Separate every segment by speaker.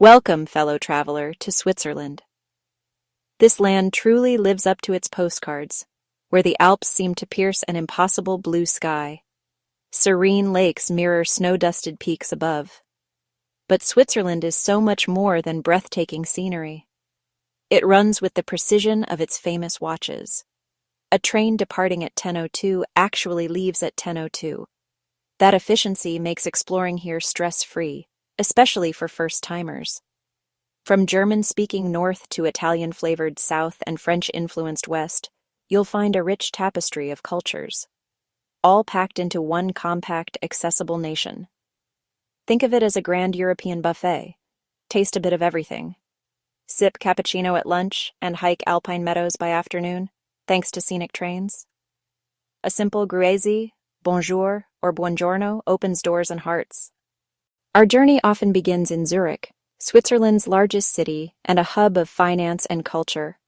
Speaker 1: Welcome, fellow traveler, to Switzerland. This land truly lives up to its postcards, where the Alps seem to pierce an impossible blue sky. Serene lakes mirror snow-dusted peaks above. But Switzerland is so much more than breathtaking scenery. It runs with the precision of its famous watches. A train departing at 10:02 actually leaves at 10:02. That efficiency makes exploring here stress-free, especially for first-timers. From German-speaking north to Italian-flavored south and French-influenced west, you'll find a rich tapestry of cultures, all packed into one compact, accessible nation. Think of it as a grand European buffet. Taste a bit of everything. Sip cappuccino at lunch and hike alpine meadows by afternoon, thanks to scenic trains. A simple gruezi, bonjour, or buongiorno opens doors and hearts. Our journey often begins in Zurich, Switzerland's largest city and a hub of finance and culture.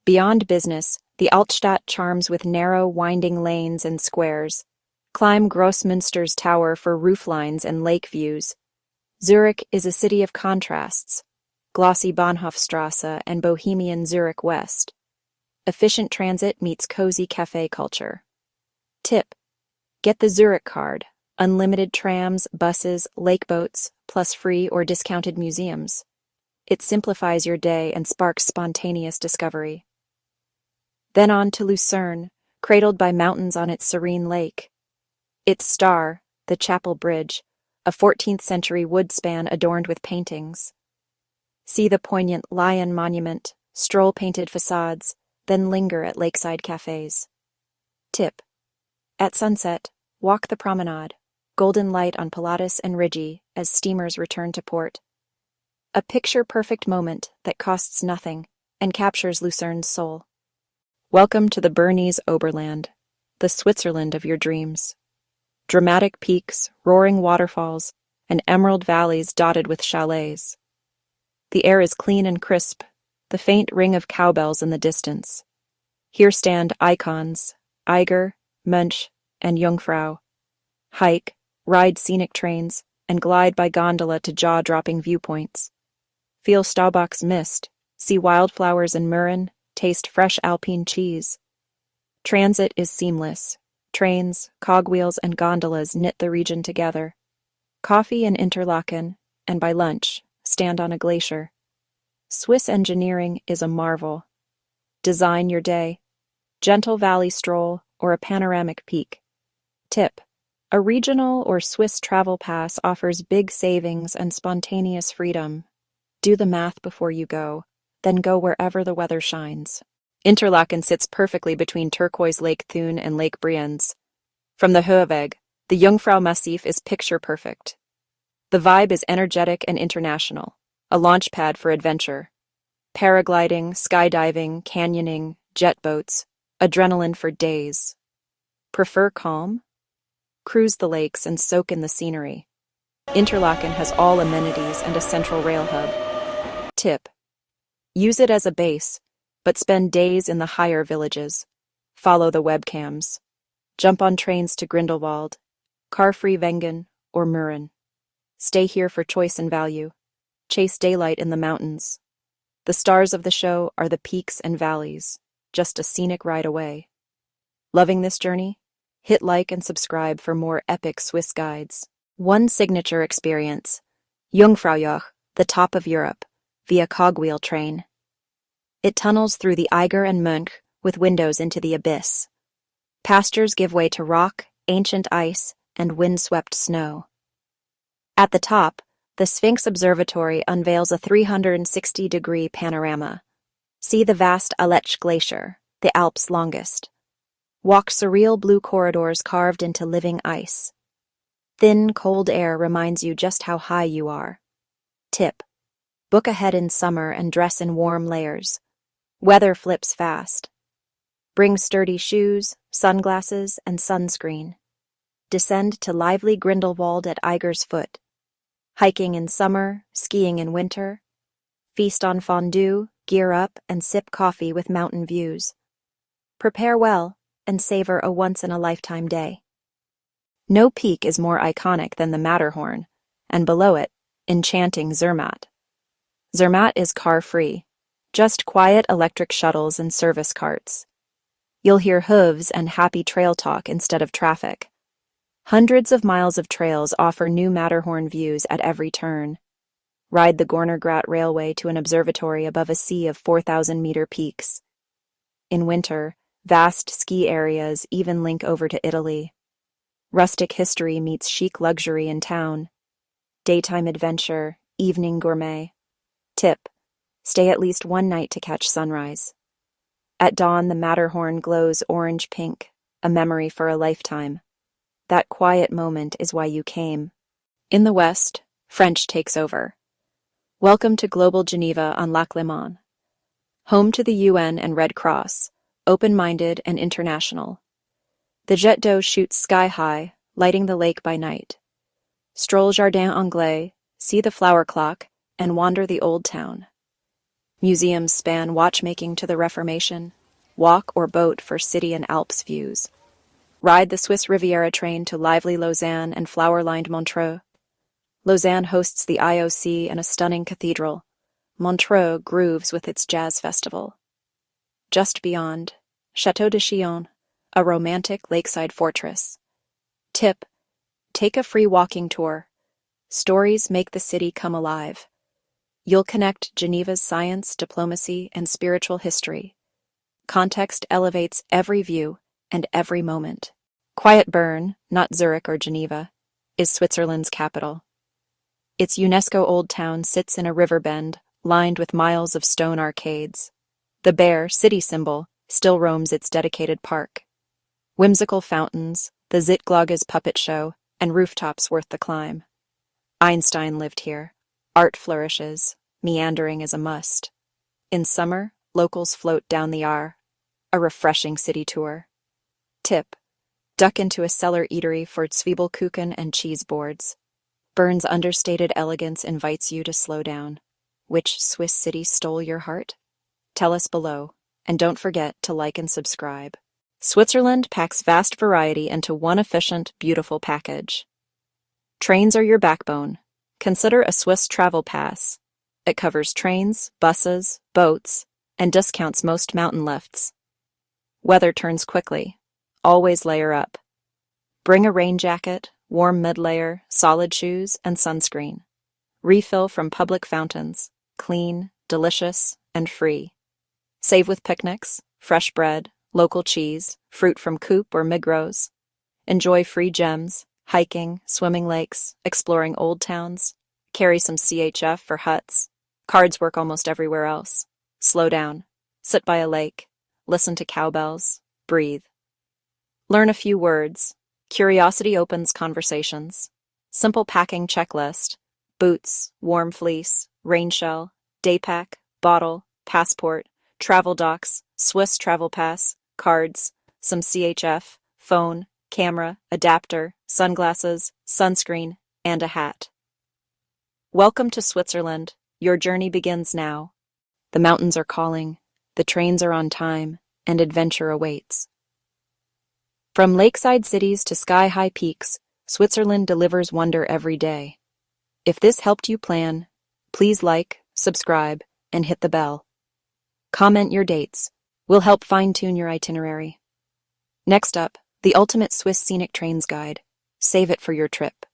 Speaker 1: Beyond business, the Altstadt charms with narrow, winding lanes and squares. Climb Grossmünster's tower for rooflines and lake views. Zurich is a city of contrasts, glossy Bahnhofstrasse and bohemian Zurich West. Efficient transit meets cozy cafe culture. Tip: get the Zurich card. Unlimited trams, buses, lake boats, plus free or discounted museums. It simplifies your day and sparks spontaneous discovery. Then on to Lucerne, cradled by mountains on its serene lake. Its star, the Chapel Bridge, a 14th-century wood span adorned with paintings. See the poignant lion monument, stroll painted facades, then linger at lakeside cafes. Tip: at sunset, walk the promenade. Golden light on Pilatus and Rigi as steamers return to port. A picture-perfect moment that costs nothing and captures Lucerne's soul. Welcome to the Bernese Oberland, the Switzerland of your dreams. Dramatic peaks, roaring waterfalls, and emerald valleys dotted with chalets. The air is clean and crisp, the faint ring of cowbells in the distance. Here stand icons, Eiger, Mönch, and Jungfrau. Hike, ride scenic trains, and glide by gondola to jaw-dropping viewpoints. Feel Staubach's mist, see wildflowers in Mürren, taste fresh Alpine cheese. Transit is seamless. Trains, cogwheels, and gondolas knit the region together. Coffee in Interlaken, and by lunch, stand on a glacier. Swiss engineering is a marvel. Design your day. Gentle valley stroll or a panoramic peak. Tip: a regional or Swiss travel pass offers big savings and spontaneous freedom. Do the math before you go, then go wherever the weather shines. Interlaken sits perfectly between turquoise Lake Thun and Lake Brienz. From the Höheweg, the Jungfrau Massif is picture-perfect. The vibe is energetic and international, a launch pad for adventure. Paragliding, skydiving, canyoning, jet boats, adrenaline for days. Prefer calm? Cruise the lakes and soak in the scenery. Interlaken has all amenities and a central rail hub. Tip: use it as a base, but spend days in the higher villages. Follow the webcams. Jump on trains to Grindelwald, car-free Wengen, or Mürren. Stay here for choice and value. Chase daylight in the mountains. The stars of the show are the peaks and valleys, just a scenic ride away. Loving this journey? Hit like and subscribe for more epic Swiss guides. One signature experience: Jungfraujoch, the top of Europe, via cogwheel train. It tunnels through the Eiger and Mönch with windows into the abyss. Pastures give way to rock, ancient ice, and wind-swept snow. At the top, the Sphinx Observatory unveils a 360-degree panorama. See the vast Aletsch Glacier, the Alps' longest. Walk surreal blue corridors carved into living ice. Thin, cold air reminds you just how high you are. Tip: book ahead in summer and dress in warm layers. Weather flips fast. Bring sturdy shoes, sunglasses, and sunscreen. Descend to lively Grindelwald at Eiger's Foot. Hiking in summer, skiing in winter. Feast on fondue, gear up, and sip coffee with mountain views. Prepare well and savor a once-in-a-lifetime day. No peak is more iconic than the Matterhorn, and below it, enchanting Zermatt. Zermatt is car-free, just quiet electric shuttles and service carts. You'll hear hooves and happy trail talk instead of traffic. Hundreds of miles of trails offer new Matterhorn views at every turn. Ride the Gornergrat Railway to an observatory above a sea of 4,000-meter peaks. In winter, vast ski areas even link over to Italy. Rustic history meets chic luxury in town. Daytime adventure, evening gourmet. Tip: stay at least one night to catch sunrise. At dawn, the Matterhorn glows orange-pink, a memory for a lifetime. That quiet moment is why you came. In the west, French takes over. Welcome to global Geneva on Lac Léman. Home to the UN and Red Cross, open-minded and international. The jet d'eau shoots sky-high, lighting the lake by night. Stroll Jardin Anglais, see the flower clock, and wander the old town. Museums span watchmaking to the Reformation. Walk or boat for city and Alps views. Ride the Swiss Riviera train to lively Lausanne and flower-lined Montreux. Lausanne hosts the IOC and a stunning cathedral. Montreux grooves with its jazz festival. Just beyond, Château de Chillon, a romantic lakeside fortress. Tip: take a free walking tour. Stories make the city come alive. You'll connect Geneva's science, diplomacy, and spiritual history. Context elevates every view and every moment. Quiet Bern, not Zurich or Geneva, is Switzerland's capital. Its UNESCO old town sits in a river bend, lined with miles of stone arcades. The bear, city symbol, still roams its dedicated park. Whimsical fountains, the Zitglages puppet show, and rooftops worth the climb. Einstein lived here. Art flourishes. Meandering is a must. In summer, locals float down the Aar, a refreshing city tour. Tip: duck into a cellar eatery for Zwiebelkuchen and cheese boards. Bern's understated elegance invites you to slow down. Which Swiss city stole your heart? Tell us below, and don't forget to like and subscribe. Switzerland packs vast variety into one efficient, beautiful package. Trains are your backbone. Consider a Swiss travel pass. It covers trains, buses, boats, and discounts most mountain lifts. Weather turns quickly. Always layer up. Bring a rain jacket, warm mid-layer, solid shoes, and sunscreen. Refill from public fountains. Clean, delicious, and free. Save with picnics, fresh bread, local cheese, fruit from Coop or Migros. Enjoy free gems, hiking, swimming lakes, exploring old towns. Carry some CHF for huts. Cards work almost everywhere else. Slow down. Sit by a lake. Listen to cowbells. Breathe. Learn a few words. Curiosity opens conversations. Simple packing checklist. Boots, warm fleece, rain shell, day pack, bottle, passport, travel docs, Swiss travel pass, cards, some CHF, phone, camera, adapter, sunglasses, sunscreen, and a hat. Welcome to Switzerland. Your journey begins now. The mountains are calling, the trains are on time, and adventure awaits. From lakeside cities to sky-high peaks, Switzerland delivers wonder every day. If this helped you plan, please like, subscribe, and hit the bell. Comment your dates. We'll help fine-tune your itinerary. Next up, the ultimate Swiss scenic trains guide. Save it for your trip.